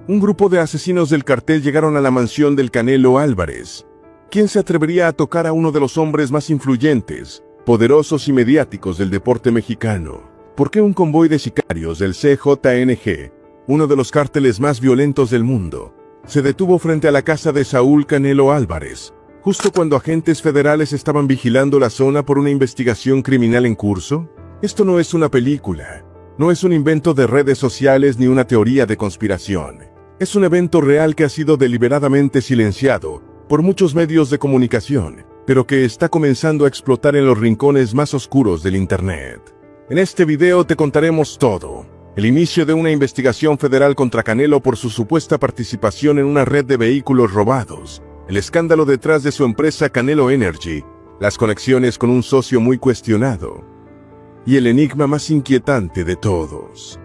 Un grupo de asesinos del cartel llegaron a la mansión del Canelo Álvarez. ¿Quién se atrevería a tocar a uno de los hombres más influyentes, poderosos y mediáticos del deporte mexicano? ¿Por qué un convoy de sicarios del CJNG, uno de los cárteles más violentos del mundo, se detuvo frente a la casa de Saúl Canelo Álvarez, justo cuando agentes federales estaban vigilando la zona por una investigación criminal en curso? Esto no es una película, no es un invento de redes sociales ni una teoría de conspiración. Es un evento real que ha sido deliberadamente silenciado por muchos medios de comunicación, pero que está comenzando a explotar en los rincones más oscuros del Internet. En este video te contaremos todo. El inicio de una investigación federal contra Canelo por su supuesta participación en una red de vehículos robados, el escándalo detrás de su empresa Canelo Energy, las conexiones con un socio muy cuestionado, y el enigma más inquietante de todos.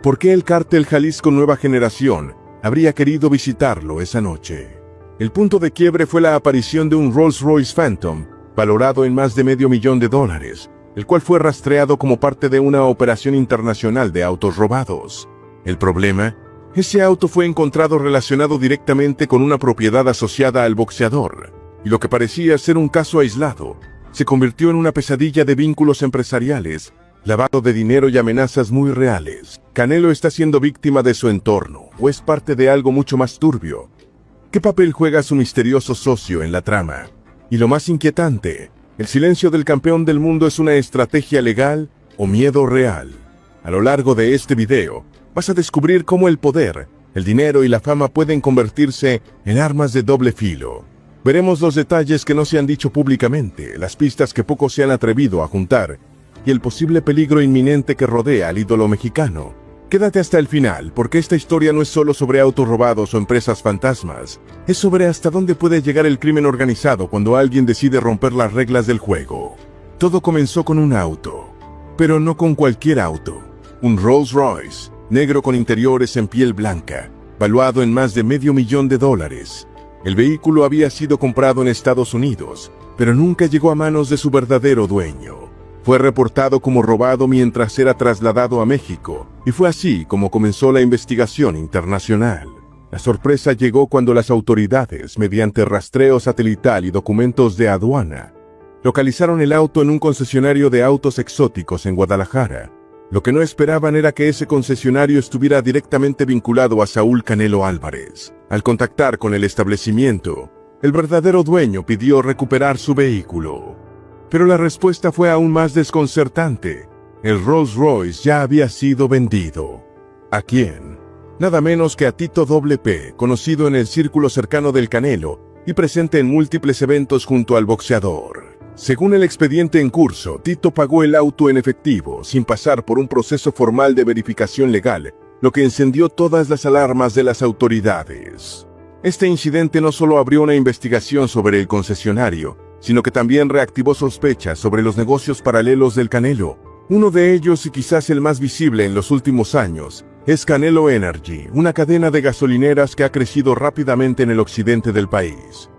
¿Por qué el cártel Jalisco Nueva Generación habría querido visitarlo esa noche? El punto de quiebre fue la aparición de un Rolls-Royce Phantom, valorado en más de $500,000, el cual fue rastreado como parte de una operación internacional de autos robados. El problema: ese auto fue encontrado relacionado directamente con una propiedad asociada al boxeador, y lo que parecía ser un caso aislado, se convirtió en una pesadilla de vínculos empresariales, lavado de dinero y amenazas muy reales. ¿Canelo está siendo víctima de su entorno, o es parte de algo mucho más turbio? ¿Qué papel juega su misterioso socio en la trama? Y lo más inquietante, ¿el silencio del campeón del mundo es una estrategia legal o miedo real? A lo largo de este video, vas a descubrir cómo el poder, el dinero y la fama pueden convertirse en armas de doble filo. Veremos los detalles que no se han dicho públicamente, las pistas que pocos se han atrevido a juntar, y el posible peligro inminente que rodea al ídolo mexicano. Quédate hasta el final, porque esta historia no es solo sobre autos robados o empresas fantasmas, es sobre hasta dónde puede llegar el crimen organizado cuando alguien decide romper las reglas del juego. Todo comenzó con un auto, pero no con cualquier auto. Un Rolls-Royce, negro con interiores en piel blanca, valuado en más de $500,000. El vehículo había sido comprado en Estados Unidos, pero nunca llegó a manos de su verdadero dueño. Fue reportado como robado mientras era trasladado a México, y fue así como comenzó la investigación internacional. La sorpresa llegó cuando las autoridades, mediante rastreo satelital y documentos de aduana, localizaron el auto en un concesionario de autos exóticos en Guadalajara. Lo que no esperaban era que ese concesionario estuviera directamente vinculado a Saúl Canelo Álvarez. Al contactar con el establecimiento, el verdadero dueño pidió recuperar su vehículo. Pero la respuesta fue aún más desconcertante. El Rolls-Royce ya había sido vendido. ¿A quién? Nada menos que a Tito P., conocido en el círculo cercano del Canelo y presente en múltiples eventos junto al boxeador. Según el expediente en curso, Tito pagó el auto en efectivo, sin pasar por un proceso formal de verificación legal, lo que encendió todas las alarmas de las autoridades. Este incidente no solo abrió una investigación sobre el concesionario, sino que también reactivó sospechas sobre los negocios paralelos del Canelo. Uno de ellos, y quizás el más visible en los últimos años, es Canelo Energy, una cadena de gasolineras que ha crecido rápidamente en el occidente del país.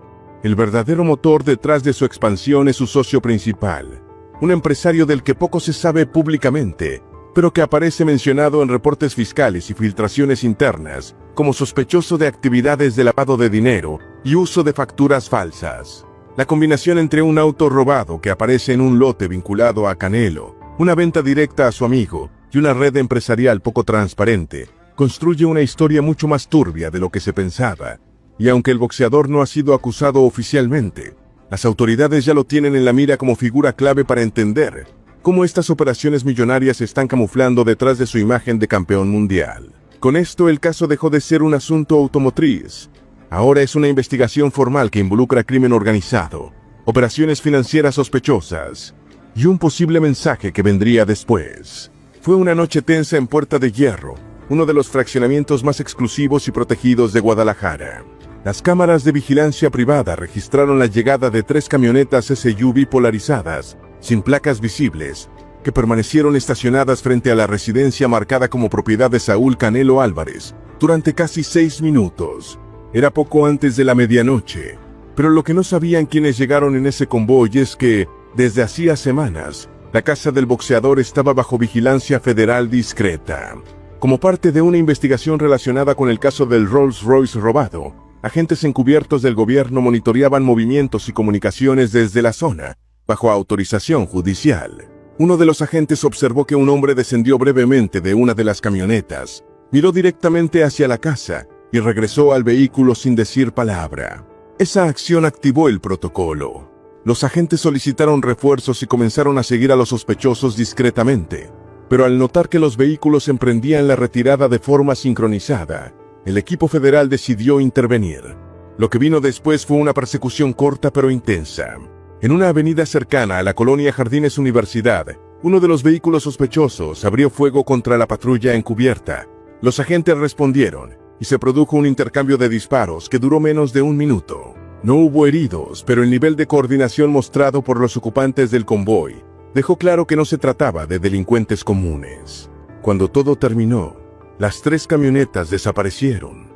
El verdadero motor detrás de su expansión es su socio principal, un empresario del que poco se sabe públicamente, pero que aparece mencionado en reportes fiscales y filtraciones internas como sospechoso de actividades de lavado de dinero y uso de facturas falsas. La combinación entre un auto robado que aparece en un lote vinculado a Canelo, una venta directa a su amigo y una red empresarial poco transparente, construye una historia mucho más turbia de lo que se pensaba. Y aunque el boxeador no ha sido acusado oficialmente, las autoridades ya lo tienen en la mira como figura clave para entender cómo estas operaciones millonarias se están camuflando detrás de su imagen de campeón mundial. Con esto, el caso dejó de ser un asunto automotriz. Ahora es una investigación formal que involucra crimen organizado, operaciones financieras sospechosas y un posible mensaje que vendría después. Fue una noche tensa en Puerta de Hierro, uno de los fraccionamientos más exclusivos y protegidos de Guadalajara. Las cámaras de vigilancia privada registraron la llegada de 3 camionetas SUV polarizadas, sin placas visibles, que permanecieron estacionadas frente a la residencia marcada como propiedad de Saúl Canelo Álvarez durante casi 6 minutos. Era poco antes de la medianoche, pero lo que no sabían quienes llegaron en ese convoy es que, desde hacía semanas, la casa del boxeador estaba bajo vigilancia federal discreta. Como parte de una investigación relacionada con el caso del Rolls-Royce robado, agentes encubiertos del gobierno monitoreaban movimientos y comunicaciones desde la zona, bajo autorización judicial. Uno de los agentes observó que un hombre descendió brevemente de una de las camionetas, miró directamente hacia la casa y regresó al vehículo sin decir palabra. Esa acción activó el protocolo. Los agentes solicitaron refuerzos y comenzaron a seguir a los sospechosos discretamente. Pero al notar que los vehículos emprendían la retirada de forma sincronizada, el equipo federal decidió intervenir. Lo que vino después fue una persecución corta pero intensa. En una avenida cercana a la colonia Jardines Universidad, uno de los vehículos sospechosos abrió fuego contra la patrulla encubierta. Los agentes respondieron, y se produjo un intercambio de disparos que duró menos de un minuto. No hubo heridos, pero el nivel de coordinación mostrado por los ocupantes del convoy dejó claro que no se trataba de delincuentes comunes. Cuando todo terminó, las 3 camionetas desaparecieron.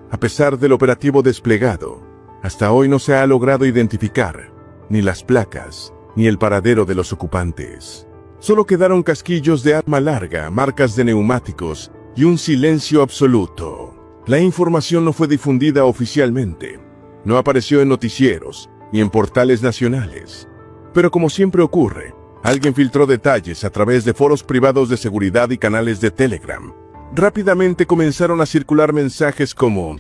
A pesar del operativo desplegado, hasta hoy no se ha logrado identificar ni las placas ni el paradero de los ocupantes. Solo quedaron casquillos de arma larga, marcas de neumáticos y un silencio absoluto. La información no fue difundida oficialmente. No apareció en noticieros ni en portales nacionales. Pero como siempre ocurre, alguien filtró detalles a través de foros privados de seguridad y canales de Telegram. Rápidamente comenzaron a circular mensajes como: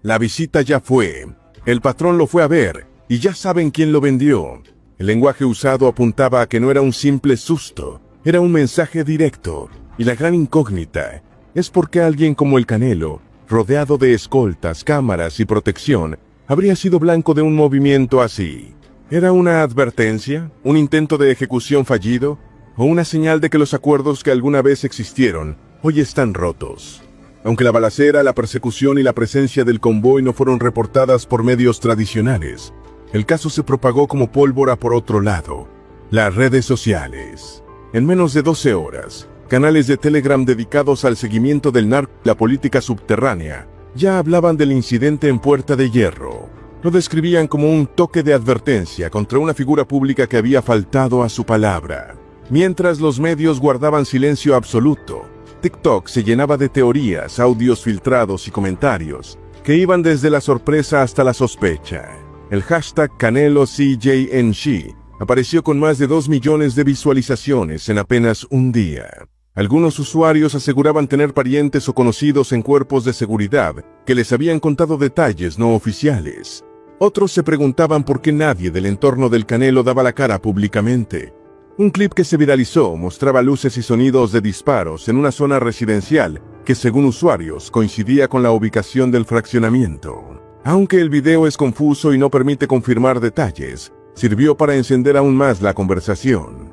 la visita ya fue, el patrón lo fue a ver y ya saben quién lo vendió. El lenguaje usado apuntaba a que no era un simple susto, era un mensaje directo. Y la gran incógnita es por qué alguien como el Canelo, rodeado de escoltas, cámaras y protección, habría sido blanco de un movimiento así. ¿Era una advertencia, un intento de ejecución fallido, o una señal de que los acuerdos que alguna vez existieron hoy están rotos? Aunque la balacera, la persecución y la presencia del convoy no fueron reportadas por medios tradicionales, el caso se propagó como pólvora por otro lado: las redes sociales. En menos de 12 horas, canales de Telegram dedicados al seguimiento del narco y la política subterránea ya hablaban del incidente en Puerta de Hierro. Lo describían como un toque de advertencia contra una figura pública que había faltado a su palabra. Mientras los medios guardaban silencio absoluto, TikTok se llenaba de teorías, audios filtrados y comentarios que iban desde la sorpresa hasta la sospecha. El hashtag CaneloCJNG apareció con más de 2 millones de visualizaciones en apenas un día. Algunos usuarios aseguraban tener parientes o conocidos en cuerpos de seguridad que les habían contado detalles no oficiales. Otros se preguntaban por qué nadie del entorno del Canelo daba la cara públicamente. Un clip que se viralizó mostraba luces y sonidos de disparos en una zona residencial que, según usuarios, coincidía con la ubicación del fraccionamiento. Aunque el video es confuso y no permite confirmar detalles, sirvió para encender aún más la conversación.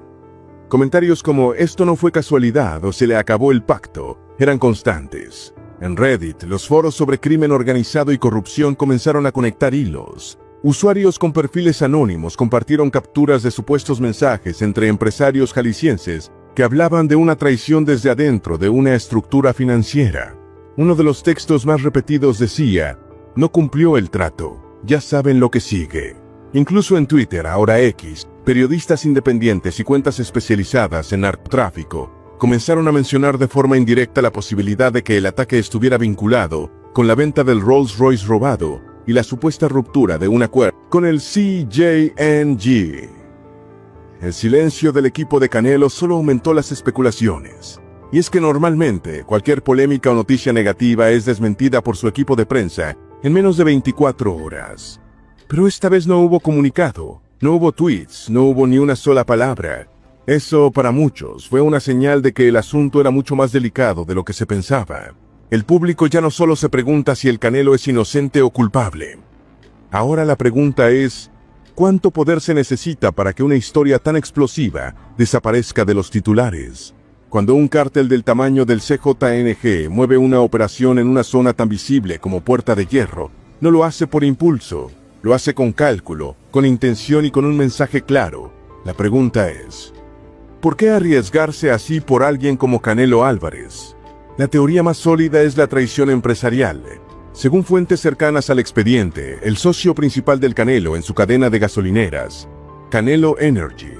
Comentarios como «esto no fue casualidad» o «se le acabó el pacto» eran constantes. En Reddit, los foros sobre crimen organizado y corrupción comenzaron a conectar hilos. Usuarios con perfiles anónimos compartieron capturas de supuestos mensajes entre empresarios jaliscienses que hablaban de una traición desde adentro de una estructura financiera. Uno de los textos más repetidos decía: «No cumplió el trato, ya saben lo que sigue». Incluso en Twitter, ahora X, periodistas independientes y cuentas especializadas en narcotráfico comenzaron a mencionar de forma indirecta la posibilidad de que el ataque estuviera vinculado con la venta del Rolls-Royce robado y la supuesta ruptura de un acuerdo con el CJNG. El silencio del equipo de Canelo solo aumentó las especulaciones. Y es que normalmente cualquier polémica o noticia negativa es desmentida por su equipo de prensa en menos de 24 horas. Pero esta vez no hubo comunicado, no hubo tweets, no hubo ni una sola palabra. Eso, para muchos, fue una señal de que el asunto era mucho más delicado de lo que se pensaba. El público ya no solo se pregunta si el Canelo es inocente o culpable. Ahora la pregunta es: ¿cuánto poder se necesita para que una historia tan explosiva desaparezca de los titulares? Cuando un cártel del tamaño del CJNG mueve una operación en una zona tan visible como Puerta de Hierro, no lo hace por impulso, lo hace con cálculo, con intención y con un mensaje claro. La pregunta es: ¿por qué arriesgarse así por alguien como Canelo Álvarez? La teoría más sólida es la traición empresarial. Según fuentes cercanas al expediente, el socio principal del Canelo en su cadena de gasolineras, Canelo Energy,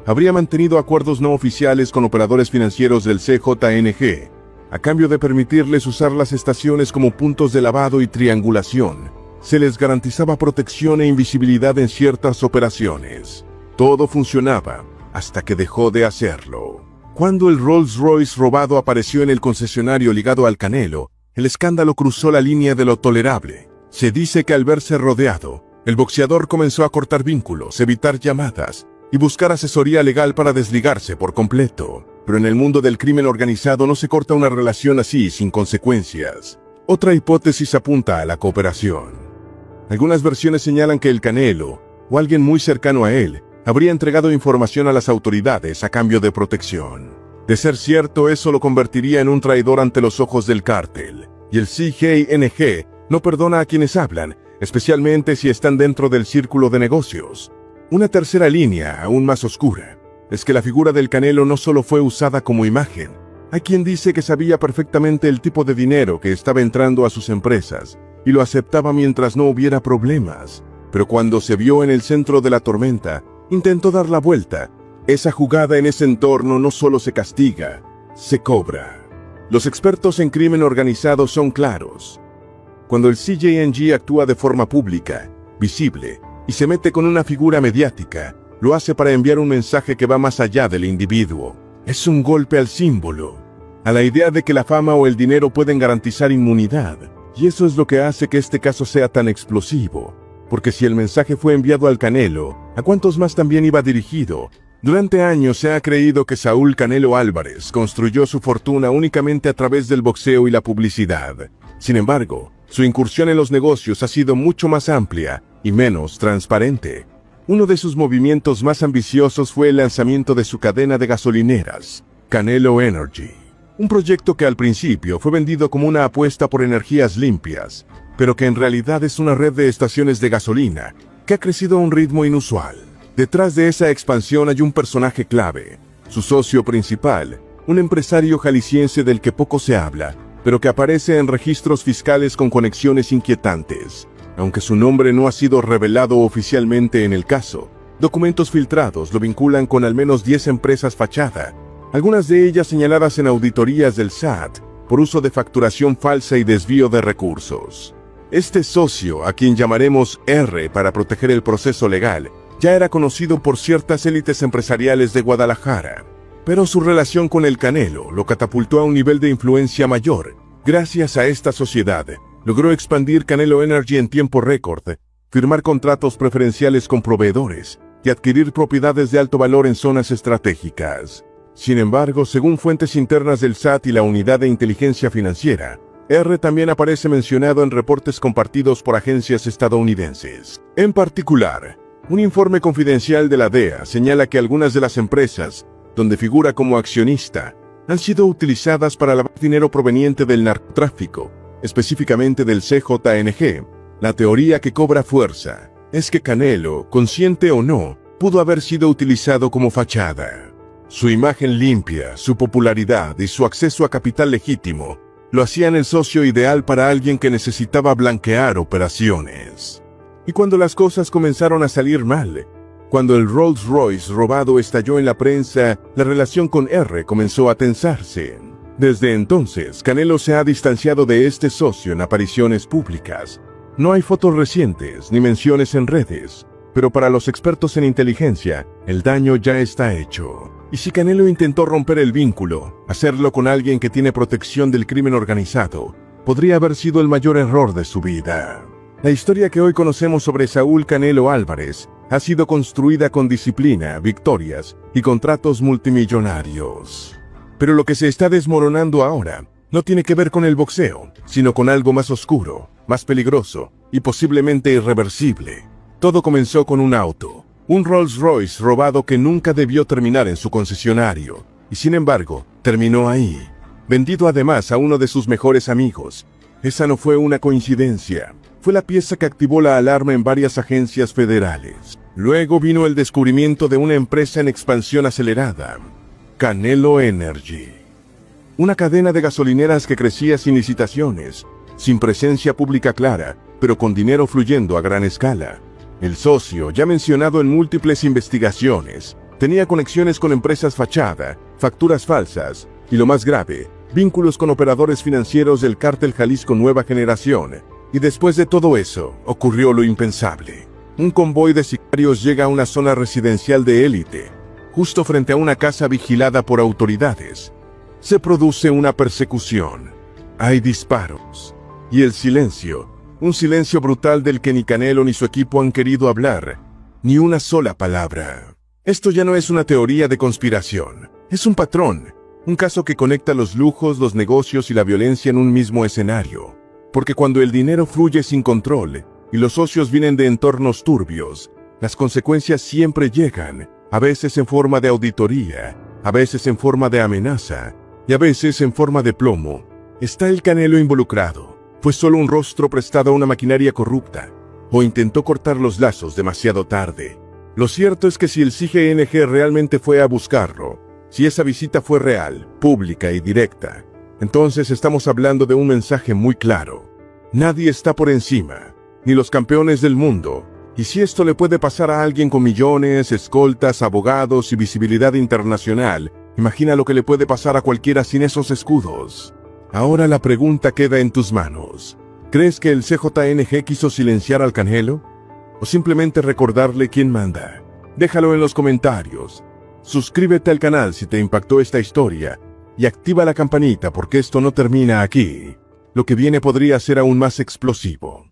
habría mantenido acuerdos no oficiales con operadores financieros del CJNG, A cambio de permitirles usar las estaciones como puntos de lavado y triangulación, se les garantizaba protección e invisibilidad en ciertas operaciones. Todo funcionaba hasta que dejó de hacerlo. Cuando el Rolls-Royce robado apareció en el concesionario ligado al Canelo, el escándalo cruzó la línea de lo tolerable. Se dice que al verse rodeado, el boxeador comenzó a cortar vínculos, evitar llamadas y buscar asesoría legal para desligarse por completo. Pero en el mundo del crimen organizado no se corta una relación así sin consecuencias. Otra hipótesis apunta a la cooperación. Algunas versiones señalan que el Canelo, o alguien muy cercano a él, habría entregado información a las autoridades a cambio de protección. De ser cierto, eso lo convertiría en un traidor ante los ojos del cártel. Y el CJNG no perdona a quienes hablan, especialmente si están dentro del círculo de negocios. Una tercera línea, aún más oscura, es que la figura del Canelo no solo fue usada como imagen. Hay quien dice que sabía perfectamente el tipo de dinero que estaba entrando a sus empresas y lo aceptaba mientras no hubiera problemas. Pero cuando se vio en el centro de la tormenta, intentó dar la vuelta. Esa jugada en ese entorno no solo se castiga, se cobra. Los expertos en crimen organizado son claros. Cuando el CJNG actúa de forma pública, visible, y se mete con una figura mediática, lo hace para enviar un mensaje que va más allá del individuo. Es un golpe al símbolo, a la idea de que la fama o el dinero pueden garantizar inmunidad. Y eso es lo que hace que este caso sea tan explosivo. Porque si el mensaje fue enviado al Canelo, ¿a cuántos más también iba dirigido? Durante años se ha creído que Saúl Canelo Álvarez construyó su fortuna únicamente a través del boxeo y la publicidad. Sin embargo, su incursión en los negocios ha sido mucho más amplia y menos transparente. Uno de sus movimientos más ambiciosos fue el lanzamiento de su cadena de gasolineras, Canelo Energy. Un proyecto que al principio fue vendido como una apuesta por energías limpias, pero que en realidad es una red de estaciones de gasolina que ha crecido a un ritmo inusual. Detrás de esa expansión hay un personaje clave, su socio principal, un empresario jalisciense del que poco se habla, pero que aparece en registros fiscales con conexiones inquietantes. Aunque su nombre no ha sido revelado oficialmente en el caso, documentos filtrados lo vinculan con al menos 10 empresas fachada, algunas de ellas señaladas en auditorías del SAT por uso de facturación falsa y desvío de recursos. Este socio, a quien llamaremos R para proteger el proceso legal, ya era conocido por ciertas élites empresariales de Guadalajara, pero su relación con el Canelo lo catapultó a un nivel de influencia mayor. Gracias a esta sociedad, logró expandir Canelo Energy en tiempo récord, firmar contratos preferenciales con proveedores y adquirir propiedades de alto valor en zonas estratégicas. Sin embargo, según fuentes internas del SAT y la Unidad de Inteligencia Financiera, R también aparece mencionado en reportes compartidos por agencias estadounidenses. En particular, un informe confidencial de la DEA señala que algunas de las empresas, donde figura como accionista, han sido utilizadas para lavar dinero proveniente del narcotráfico, específicamente del CJNG. La teoría que cobra fuerza es que Canelo, consciente o no, pudo haber sido utilizado como fachada. Su imagen limpia, su popularidad y su acceso a capital legítimo lo hacían el socio ideal para alguien que necesitaba blanquear operaciones. Y cuando las cosas comenzaron a salir mal, cuando el Rolls Royce robado estalló en la prensa, la relación con R comenzó a tensarse. Desde entonces, Canelo se ha distanciado de este socio en apariciones públicas. No hay fotos recientes ni menciones en redes, pero para los expertos en inteligencia, el daño ya está hecho. Y si Canelo intentó romper el vínculo, hacerlo con alguien que tiene protección del crimen organizado, podría haber sido el mayor error de su vida. La historia que hoy conocemos sobre Saúl Canelo Álvarez ha sido construida con disciplina, victorias y contratos multimillonarios. Pero lo que se está desmoronando ahora no tiene que ver con el boxeo, sino con algo más oscuro, más peligroso y posiblemente irreversible. Todo comenzó con un auto, un Rolls Royce robado que nunca debió terminar en su concesionario, y sin embargo, terminó ahí, vendido además a uno de sus mejores amigos. Esa no fue una coincidencia, fue la pieza que activó la alarma en varias agencias federales. Luego vino el descubrimiento de una empresa en expansión acelerada, Canelo Energy. Una cadena de gasolineras que crecía sin licitaciones, sin presencia pública clara, pero con dinero fluyendo a gran escala. El socio, ya mencionado en múltiples investigaciones, tenía conexiones con empresas fachada, facturas falsas y, lo más grave, vínculos con operadores financieros del cártel Jalisco Nueva Generación. Y después de todo eso, ocurrió lo impensable. Un convoy de sicarios llega a una zona residencial de élite, justo frente a una casa vigilada por autoridades. Se produce una persecución. Hay disparos. Y el silencio, un silencio brutal del que ni Canelo ni su equipo han querido hablar, ni una sola palabra. Esto ya no es una teoría de conspiración, es un patrón, un caso que conecta los lujos, los negocios y la violencia en un mismo escenario. Porque cuando el dinero fluye sin control y los socios vienen de entornos turbios, las consecuencias siempre llegan, a veces en forma de auditoría, a veces en forma de amenaza y a veces en forma de plomo. ¿Está el Canelo involucrado? ¿Fue solo un rostro prestado a una maquinaria corrupta? ¿O intentó cortar los lazos demasiado tarde? Lo cierto es que si el CIGNG realmente fue a buscarlo, si esa visita fue real, pública y directa, entonces estamos hablando de un mensaje muy claro. Nadie está por encima, ni los campeones del mundo. Y si esto le puede pasar a alguien con millones, escoltas, abogados y visibilidad internacional, imagina lo que le puede pasar a cualquiera sin esos escudos. Ahora la pregunta queda en tus manos. ¿Crees que el CJNG quiso silenciar al Canelo? ¿O simplemente recordarle quién manda? Déjalo en los comentarios. Suscríbete al canal si te impactó esta historia y activa la campanita porque esto no termina aquí. Lo que viene podría ser aún más explosivo.